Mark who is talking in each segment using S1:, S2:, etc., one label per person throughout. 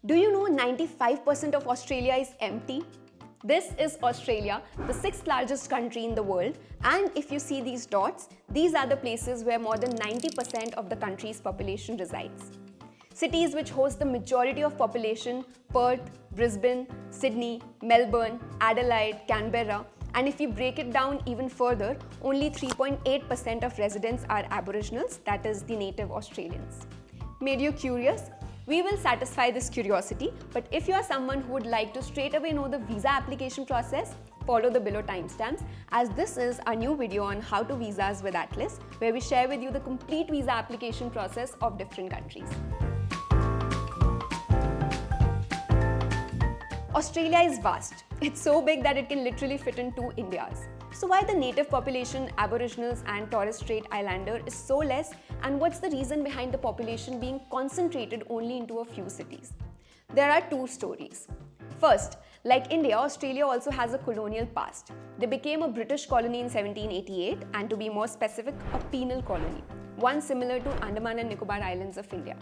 S1: Do you know 95% of Australia is empty? This is Australia, the sixth largest country in the world, and if you see these dots, these are the places where more than 90% of the country's population resides. Cities which host the majority of population: Perth, Brisbane, Sydney, Melbourne, Adelaide, Canberra, and if you break it down even further, only 3.8% of residents are Aboriginals, that is, the native Australians. Made you curious? We will satisfy this curiosity, but if you are someone who would like to straight away know the visa application process, follow the below timestamps, as this is our new video on how to visas with Atlas, where we share with you the complete visa application process of different countries. Australia is vast. It's so big that it can literally fit in two Indias. So why the native population, Aboriginals and Torres Strait Islander is so less, and what's the reason behind the population being concentrated only into a few cities? There are two stories. First, like India, Australia also has a colonial past. They became a British colony in 1788 and, to be more specific, a penal colony, one similar to Andaman and Nicobar Islands of India.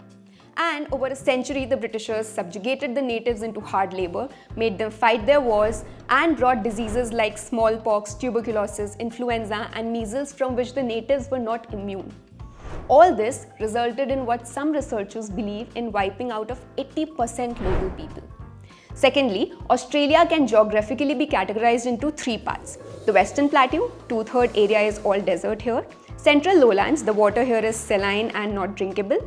S1: And over a century, the Britishers subjugated the natives into hard labor, made them fight their wars, and brought diseases like smallpox, tuberculosis, influenza, and measles from which the natives were not immune. All this resulted in what some researchers believe in wiping out of 80% local people. Secondly, Australia can geographically be categorized into three parts. The Western Plateau, 2/3 area is all desert here. Central Lowlands, the water here is saline and not drinkable.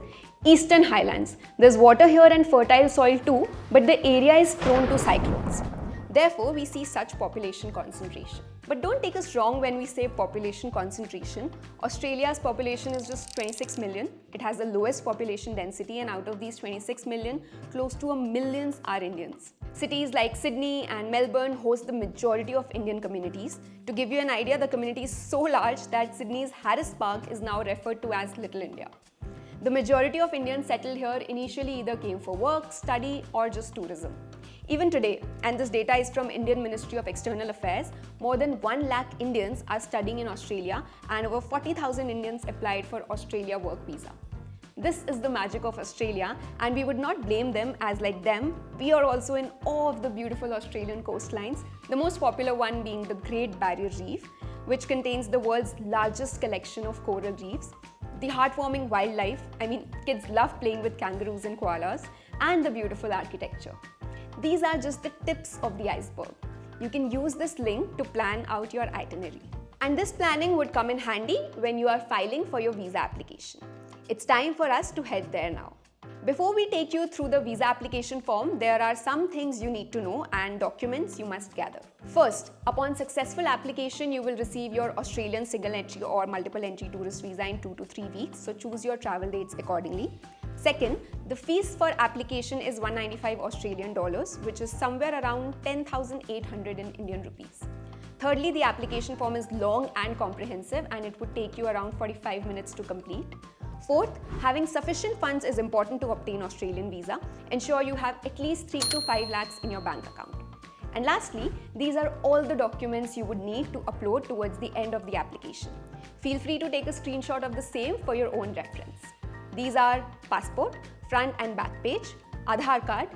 S1: Eastern Highlands, there's water here and fertile soil too, but the area is prone to cyclones. Therefore, we see such population concentration. But don't take us wrong when we say population concentration. Australia's population is just 26 million. It has the lowest population density, and out of these 26 million, close to 1 million are Indians. Cities like Sydney and Melbourne host the majority of Indian communities. To give you an idea, the community is so large that Sydney's Harris Park is now referred to as Little India. The majority of Indians settled here initially either came for work, study, or just tourism. Even today, and this data is from Indian Ministry of External Affairs, more than 1 lakh Indians are studying in Australia, and over 40,000 Indians applied for Australia work visa. This is the magic of Australia, and we would not blame them, as like them, we are also in awe of the beautiful Australian coastlines, the most popular one being the Great Barrier Reef, which contains the world's largest collection of coral reefs, the heartwarming wildlife, kids love playing with kangaroos and koalas, and the beautiful architecture. These are just the tips of the iceberg. You can use this link to plan out your itinerary. And this planning would come in handy when you are filing for your visa application. It's time for us to head there now. Before we take you through the visa application form, there are some things you need to know and documents you must gather. First, upon successful application, you will receive your Australian single entry or multiple entry tourist visa in 2 to 3 weeks, so choose your travel dates accordingly. Second, the fees for application is 195 Australian dollars, which is somewhere around 10,800 in Indian rupees. Thirdly, the application form is long and comprehensive, and it would take you around 45 minutes to complete. Fourth, having sufficient funds is important to obtain Australian visa. Ensure you have at least 3 to 5 lakhs in your bank account. And lastly, these are all the documents you would need to upload towards the end of the application. Feel free to take a screenshot of the same for your own reference. These are passport, front and back page, Aadhaar card,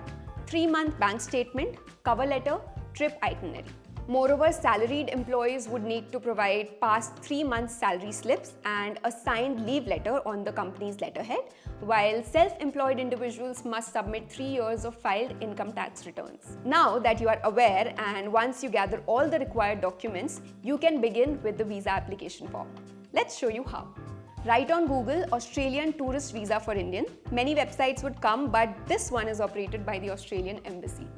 S1: 3-month bank statement, cover letter, trip itinerary. Moreover, salaried employees would need to provide past 3 months' salary slips and a signed leave letter on the company's letterhead, while self-employed individuals must submit 3 years of filed income tax returns. Now that you are aware, and once you gather all the required documents, you can begin with the visa application form. Let's show you how. Write on Google Australian tourist visa for Indian. Many websites would come, but this one is operated by the Australian Embassy.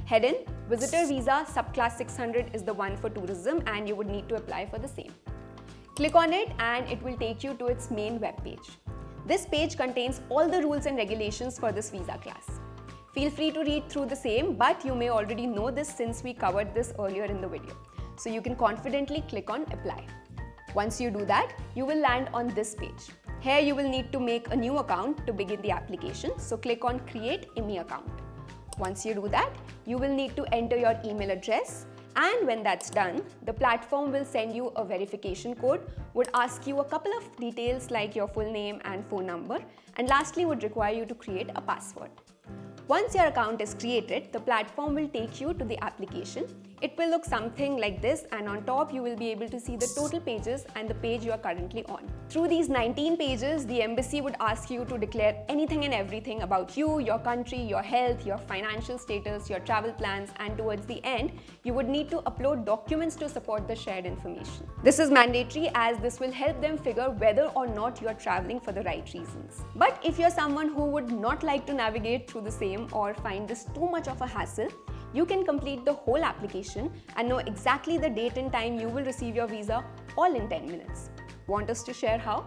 S1: Head in, visitor visa subclass 600 is the one for tourism, and you would need to apply for the same. Click on it and it will take you to its main web page. This page contains all the rules and regulations for this visa class. Feel free to read through the same, but you may already know this since we covered this earlier in the video. So you can confidently click on apply. Once you do that, you will land on this page. Here you will need to make a new account to begin the application, so click on create IMI account. Once you do that, you will need to enter your email address, and when that's done, the platform will send you a verification code, would ask you a couple of details like your full name and phone number, and lastly would require you to create a password. Once your account is created, the platform will take you to the application. It will look something like this, and on top you will be able to see the total pages and the page you are currently on. Through these 19 pages, the embassy would ask you to declare anything and everything about you, your country, your health, your financial status, your travel plans, and towards the end, you would need to upload documents to support the shared information. This is mandatory as this will help them figure whether or not you are traveling for the right reasons. But if you're someone who would not like to navigate through the same or find this too much of a hassle, you can complete the whole application and know exactly the date and time you will receive your visa all in 10 minutes. Want us to share how?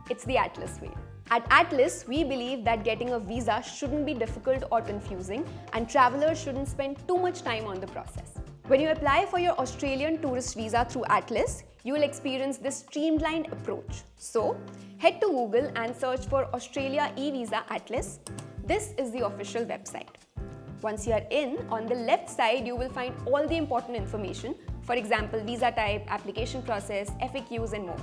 S1: It's the Atlas way. At Atlas, we believe that getting a visa shouldn't be difficult or confusing, and travelers shouldn't spend too much time on the process. When you apply for your Australian tourist visa through Atlas, you will experience this streamlined approach. So, head to Google and search for Australia e-Visa Atlas. This is the official website. Once you are in, on the left side, you will find all the important information. For example, visa type, application process, FAQs, and more.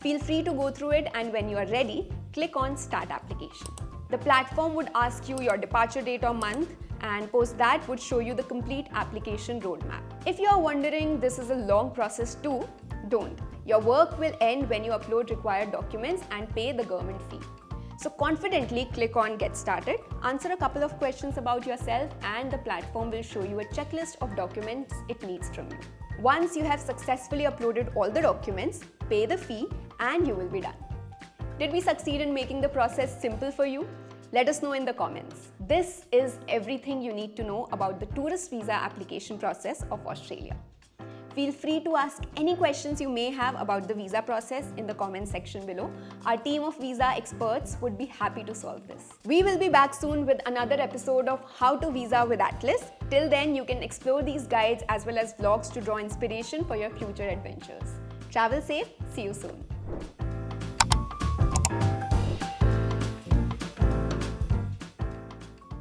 S1: Feel free to go through it, and when you are ready, click on Start Application. The platform would ask you your departure date or month, and post that would show you the complete application roadmap. If you are wondering this is a long process too, don't. Your work will end when you upload required documents and pay the government fee. So confidently click on Get Started, answer a couple of questions about yourself, and the platform will show you a checklist of documents it needs from you. Once you have successfully uploaded all the documents, pay the fee, and you will be done. Did we succeed in making the process simple for you? Let us know in the comments. This is everything you need to know about the tourist visa application process of Australia. Feel free to ask any questions you may have about the visa process in the comment section below. Our team of visa experts would be happy to solve this. We will be back soon with another episode of How to Visa with Atlas. Till then, you can explore these guides as well as vlogs to draw inspiration for your future adventures. Travel safe. See you soon.